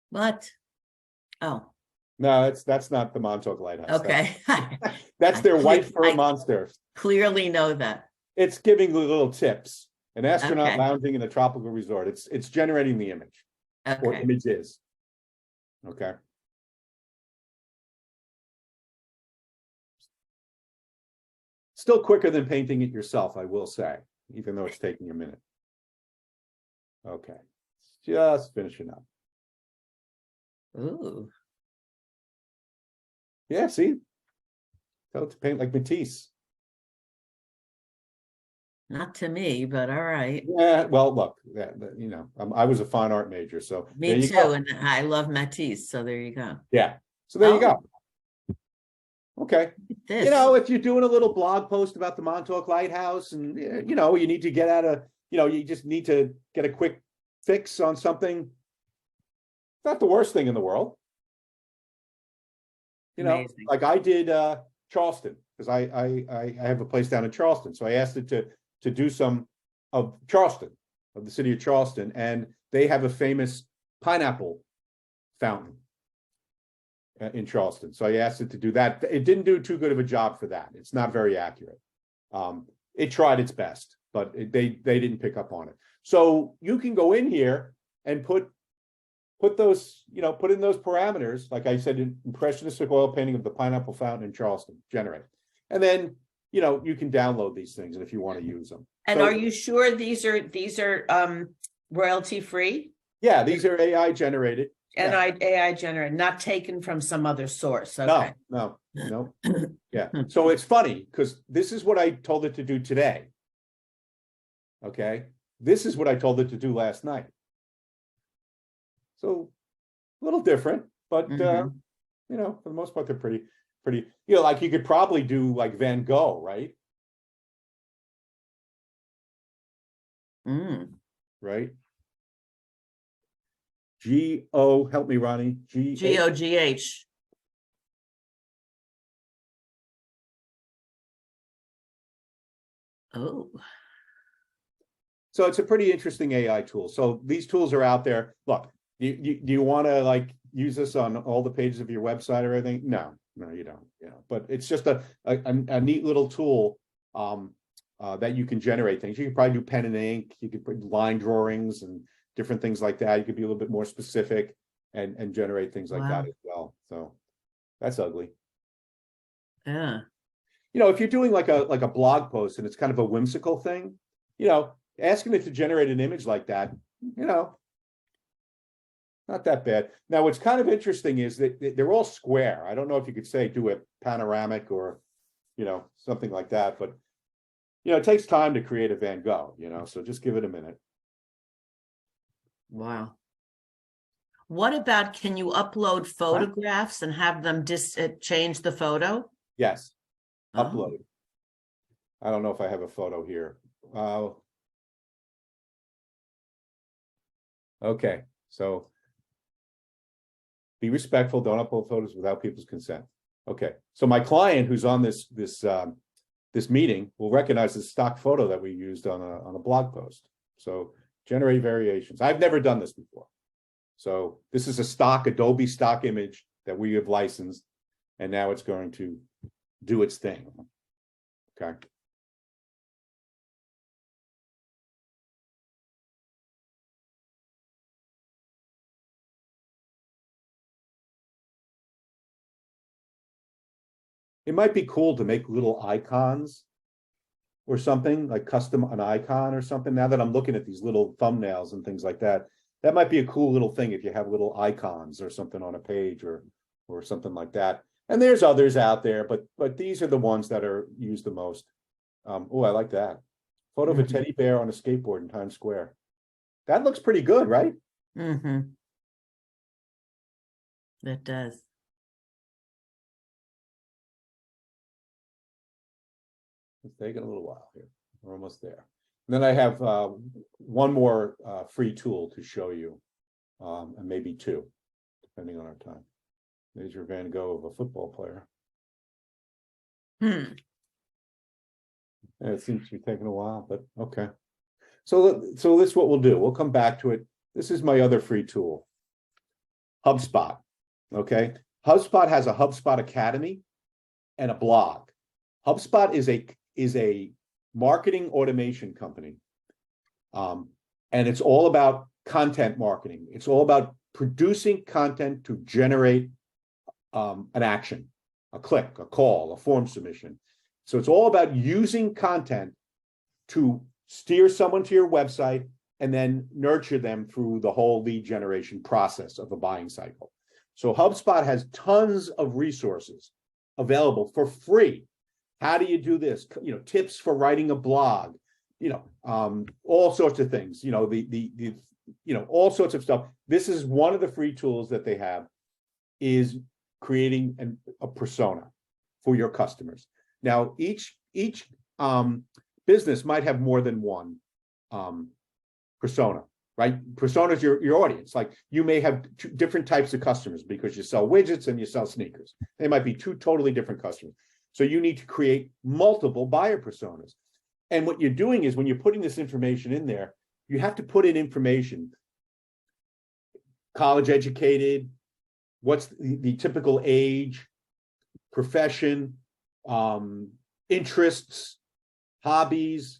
Speaker 2: What? Oh,
Speaker 1: No, that's not the Montauk Lighthouse.
Speaker 2: okay.
Speaker 1: That's
Speaker 2: I
Speaker 1: their white
Speaker 2: cle-
Speaker 1: fur
Speaker 2: I
Speaker 1: monster.
Speaker 2: Clearly know that.
Speaker 1: It's giving little tips. An astronaut
Speaker 2: Okay.
Speaker 1: lounging in a tropical resort. It's generating the image or
Speaker 2: Okay.
Speaker 1: images. Okay. Still quicker than painting it yourself, I will say, even though it's taking a minute. Okay. Just finishing up.
Speaker 2: Ooh.
Speaker 1: Yeah, see? Tell it to paint like Matisse.
Speaker 2: Not to me, but all right.
Speaker 1: Yeah, well, look, you know, I was a fine art major, so there
Speaker 2: Me
Speaker 1: you
Speaker 2: too.
Speaker 1: go.
Speaker 2: And I love Matisse. So there you go.
Speaker 1: Yeah. So there you
Speaker 2: Oh,
Speaker 1: go. Okay.
Speaker 2: this.
Speaker 1: You know, if you're doing a little blog post about the Montauk Lighthouse and, you know, you need to get out of, you know, you just need to get a quick fix on something. Not the worst thing in the world. You know,
Speaker 2: Amazing.
Speaker 1: like I did Charleston, because I have a place down in Charleston. So I asked it to do some of Charleston, of the city of Charleston, and they have a famous pineapple fountain in Charleston. So I asked it to do that. It didn't do too good of a job for that. It's not very accurate. It tried its best, but they didn't pick up on it. So you can go in here and put those, you know, put in those parameters, like I said, impressionistic oil painting of the pineapple fountain in Charleston, generate. And then, you know, you can download these things if you want to use them.
Speaker 2: And
Speaker 1: So,
Speaker 2: are you sure these are royalty free?
Speaker 1: yeah, these are AI generated.
Speaker 2: And
Speaker 1: Yeah.
Speaker 2: AI generated, not taken from some other source. Okay.
Speaker 1: No. Yeah. So it's funny because this is what I told it to do today. Okay. This is what I told it to do last night. So a little different, but
Speaker 2: Mhm.
Speaker 1: you know, for the most part, they're pretty, you know, like you could probably do like Van Gogh, right?
Speaker 2: Mm.
Speaker 1: Right. G-O, help me, Ronnie.
Speaker 2: GOGH. Oh.
Speaker 1: So it's a pretty interesting AI tool. So these tools are out there. Look, do you want to like use this on all the pages of your website or anything? No, you don't. You know, but it's just a neat little tool that you can generate things. You can probably do pen and ink. You could put line drawings and different things like that. You could be a little bit more specific and generate things like that
Speaker 2: Wow.
Speaker 1: as well. So that's ugly.
Speaker 2: Yeah.
Speaker 1: You know, if you're doing like a blog post and it's kind of a whimsical thing, you know, asking it to generate an image like that, you know, not that bad. Now, what's kind of interesting is that they're all square. I don't know if you could say do a panoramic or, you know, something like that, but, you know, it takes time to create a Van Gogh, you know, so just give it a minute.
Speaker 2: Wow. What about, can you upload photographs and have them change the photo?
Speaker 1: Yes,
Speaker 2: Oh.
Speaker 1: upload. I don't know if I have a photo here. Okay, so be respectful, don't upload photos without people's consent. Okay, so my client who's on this meeting will recognize the stock photo that we used on a blog post. So generate variations. I've never done this before. So this is a stock Adobe stock image that we have licensed, and now it's going to do its thing. Okay. It might be cool to make little icons or something, like custom an icon or something. Now that I'm looking at these little thumbnails and things like that, that might be a cool little thing if you have little icons or something on a page or something like that. And there's others out there, but these are the ones that are used the most. Oh, I like that. Photo of a teddy bear on a skateboard in Times Square. That looks pretty good, right?
Speaker 2: Mm-hmm. It does.
Speaker 1: It's taking a little while here. We're almost there. And then I have one more free tool to show you, and maybe two, depending on our time. There's your Van Gogh of a football player.
Speaker 2: Hmm.
Speaker 1: And it seems to be taking a while, but okay. So this is what we'll do. We'll come back to it. This is my other free tool, HubSpot. Okay. HubSpot has a HubSpot Academy and a blog. HubSpot is a marketing automation company. And it's all about content marketing. It's all about producing content to generate an action, a click, a call, a form submission. So it's all about using content to steer someone to your website and then nurture them through the whole lead generation process of a buying cycle. So HubSpot has tons of resources available for free. How do you do this? You know, tips for writing a blog, you know, all sorts of things, you know, you know, all sorts of stuff. This is one of the free tools that they have, is creating a persona for your customers. Now, each business might have more than one persona, right? Persona is your audience. Like, you may have two different types of customers because you sell widgets and you sell sneakers. They might be two totally different customers. So you need to create multiple buyer personas. And what you're doing is, when you're putting this information in there, you have to put in information: college educated, what's the typical age, profession, interests, hobbies,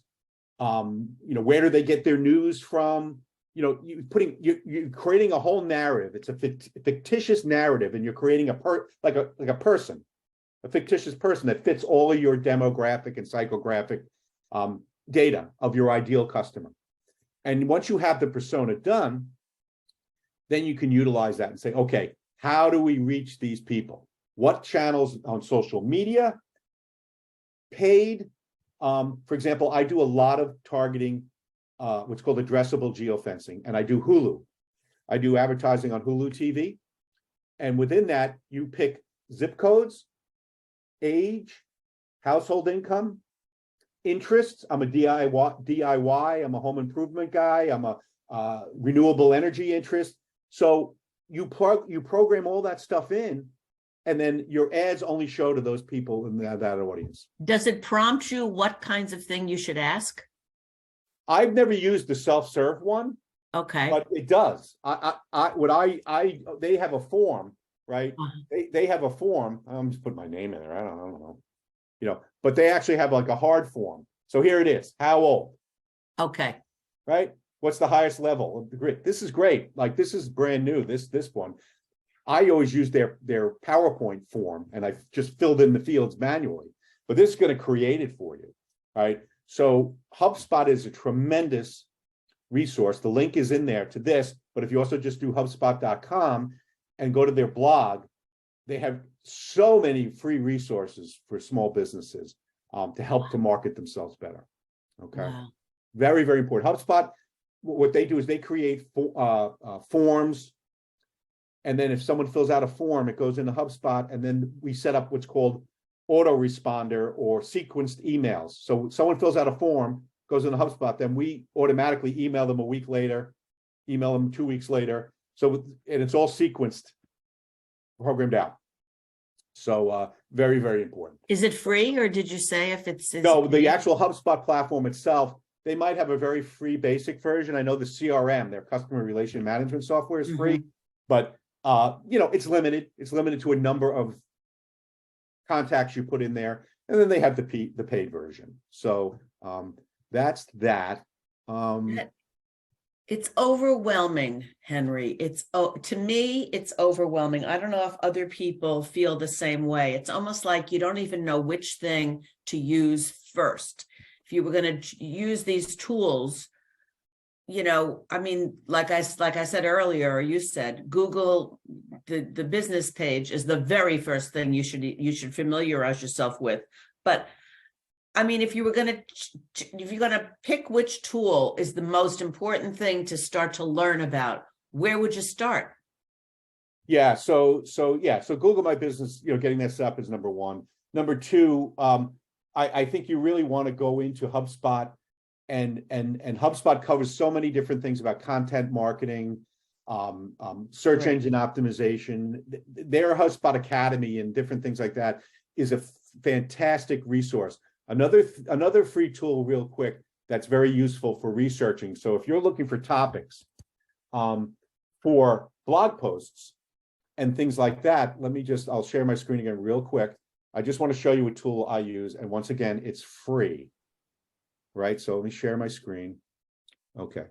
Speaker 1: you know, where do they get their news from? You know, you're creating a whole narrative. It's a fictitious narrative, and you're creating a person, a fictitious person that fits all of your demographic and psychographic data of your ideal customer. And once you have the persona done, then you can utilize that and say, okay, how do we reach these people? What channels on social media? Paid. For example, I do a lot of targeting, what's called addressable geofencing, and I do Hulu. I do advertising on Hulu TV. And within that, you pick zip codes, age, household income, interests. I'm a DIY, I'm a home improvement guy, I'm a renewable energy interest. So you program all that stuff in, and then your ads only show to those people in that audience.
Speaker 2: Does it prompt you what kinds of thing you should ask?
Speaker 1: I've never used the self-serve one.
Speaker 2: Okay.
Speaker 1: But it does. They have a form, right? They have a form. I'm just putting my name in there. I don't know. You know, but they actually have like a hard form. So here it is. How old?
Speaker 2: Okay.
Speaker 1: Right? What's the highest level of the grid? This is great. Like, this is brand new. This one. I always use their PowerPoint form, and I just filled in the fields manually. But this is going to create it for you, right? So HubSpot is a tremendous resource. The link is in there to this, but if you also just do HubSpot.com and go to their blog, they have so many free resources for small businesses to help to market themselves better. Okay, wow. Very, very important. HubSpot, what they do is they create forms, and then if someone fills out a form, it goes into HubSpot, and then we set up what's called autoresponder or sequenced emails. So someone fills out a form, goes into HubSpot, then we automatically email them a week later, email them 2 weeks later. So, and it's all sequenced, programmed out. So very, very important.
Speaker 2: Is it free, or did you say if it's
Speaker 1: no, the actual HubSpot platform itself, they might have a very free basic version. I know the CRM, their customer relation management software, is free, but you know, it's limited. It's limited to a number of contacts you put in there, and then they have the paid version. So that's that.
Speaker 2: It's overwhelming, Henry. It's to me, it's overwhelming. I don't know if other people feel the same way. It's almost like you don't even know which thing to use first. If you were going to use these tools, you know, I mean, like I said earlier, or you said, Google, the business page is the very first thing you should familiarize yourself with. But I mean, if you're going to pick which tool is the most important thing to start to learn about, where would you start?
Speaker 1: Yeah. So Google My Business, you know, getting this up is number one. Number two, I think you really want to go into HubSpot, and HubSpot covers so many different things about content marketing, search engine optimization. Their HubSpot Academy and different things like that is a fantastic resource. Another free tool, real quick, that's very useful for researching. So if you're looking for topics for blog posts and things like that, I'll share my screen again real quick. I just want to show you a tool I use. And once again, it's free, right? So let me share my screen. Okay.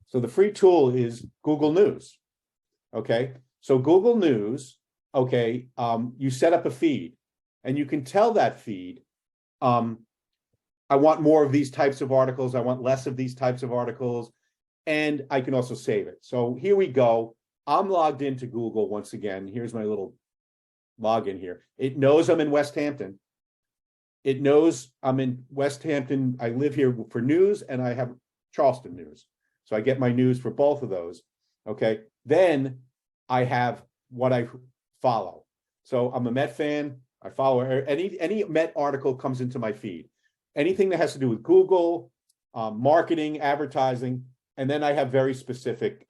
Speaker 1: So the free tool is Google News. Okay. So Google News, okay, you set up a feed and you can tell that feed, I want more of these types of articles. I want less of these types of articles. And I can also save it. So here we go. I'm logged into Google once again. Here's my little login here. It knows I'm in West Hampton. It knows I'm in West Hampton. I live here for news and I have Charleston news. So I get my news for both of those. Okay. Then I have what I follow. So I'm a Met fan. I follow any Met article comes into my feed. Anything that has to do with Google, marketing, advertising, and then I have very specific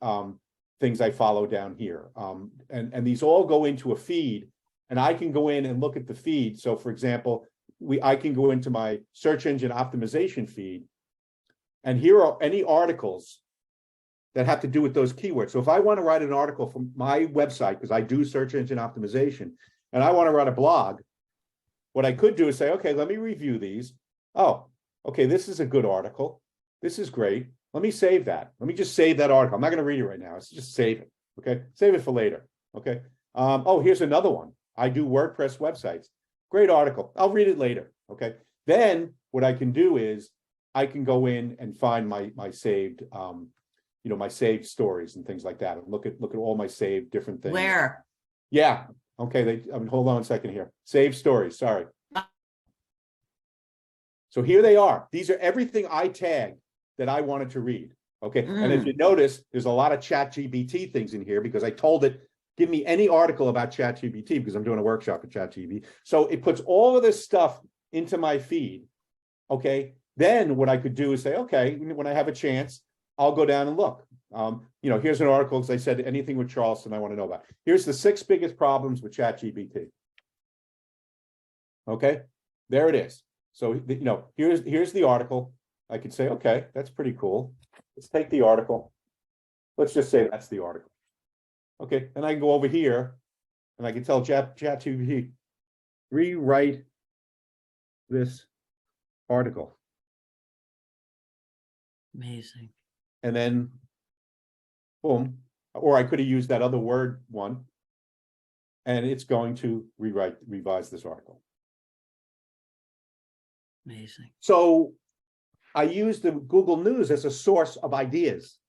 Speaker 1: things I follow down here. And these all go into a feed, and I can go in and look at the feed. So for example, I can go into my search engine optimization feed, and here are any articles that have to do with those keywords. So if I want to write an article from my website, because I do search engine optimization, and I want to write a blog, what I could do is say, okay, let me review these. Oh, okay, this is a good article. This is great. Let me save that. Let me just save that article. I'm not going to read it right now. Let's just save it. Okay, save it for later. Okay. Oh, here's another one. I do WordPress websites. Great article. I'll read it later. Okay. Then what I can do is I can go in and find my saved, my saved stories and things like that. And look at all my saved different things.
Speaker 2: Where?
Speaker 1: Yeah. Okay. Hold on a second here. Save stories. Sorry. So here they are. These are everything I tagged that I wanted to read. Okay. And if you notice, there's a lot of ChatGPT things in here because I told it, give me any article about ChatGPT because I'm doing a workshop at ChatGPT. So it puts all of this stuff into my feed. Okay. Then what I could do is say, okay, when I have a chance, I'll go down and look. Here's an article, as I said, anything with Charleston I want to know about. Here's the 6 biggest problems with ChatGPT. Okay. There it is. So, here's the article. I could say, okay, that's pretty cool. Let's take the article. Let's just say that's the article. Okay, and I can go over here and I can tell ChatGPT, rewrite this article.
Speaker 2: Amazing.
Speaker 1: And then, boom. Or I could have used that other word one, and it's going to revise this article.
Speaker 2: Amazing.
Speaker 1: So I use the Google News as a source of ideas,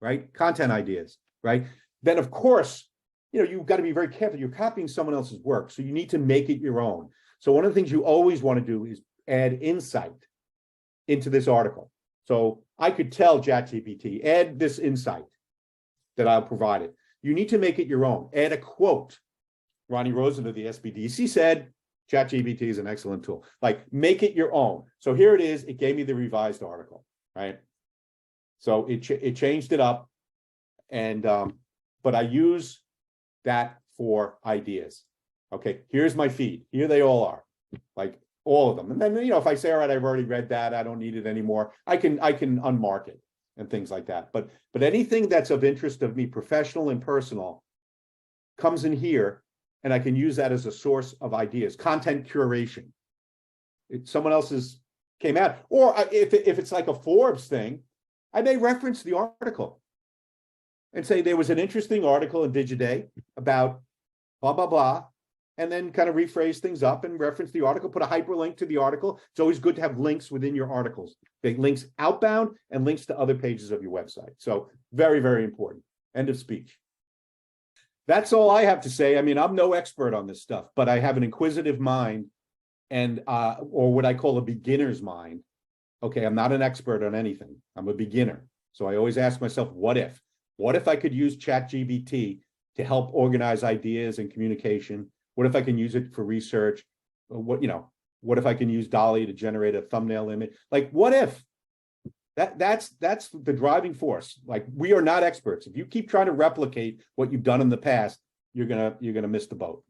Speaker 1: right? Content ideas, right? Then, of course, you've got to be very careful. You're copying someone else's work, so you need to make it your own. So one of the things you always want to do is add insight into this article. So I could tell ChatGPT, add this insight that I'll provide it. You need to make it your own. Add a quote. Ronnie Rosen of the SBDC said, ChatGPT is an excellent tool. Like, make it your own. So here it is. It gave me the revised article, right? So it changed it up, and but I use that for ideas. Okay, here's my feed. Here they all are, like all of them. And then if I say, all right, I've already read that, I don't need it anymore. I can unmark it and things like that. But anything that's of interest of me, professional and personal, comes in here. And I can use that as a source of ideas, content curation. Someone else's came out, or if it's like a Forbes thing, I may reference the article and say there was an interesting article in Digiday about blah, blah, blah, and then kind of rephrase things up and reference the article, put a hyperlink to the article. It's always good to have links within your articles. Okay, links outbound and links to other pages of your website. So very, very important. End of speech. That's all I have to say. I mean, I'm no expert on this stuff, but I have an inquisitive mind and or what I call a beginner's mind. Okay, I'm not an expert on anything. I'm a beginner. So I always ask myself, what if? What if I could use ChatGPT to help organize ideas and communication? What if I can use it for research? What if I can use Dolly to generate a thumbnail image? Like, what if? That's the driving force. Like, we are not experts. If you keep trying to replicate what you've done in the past, you're gonna miss the boat.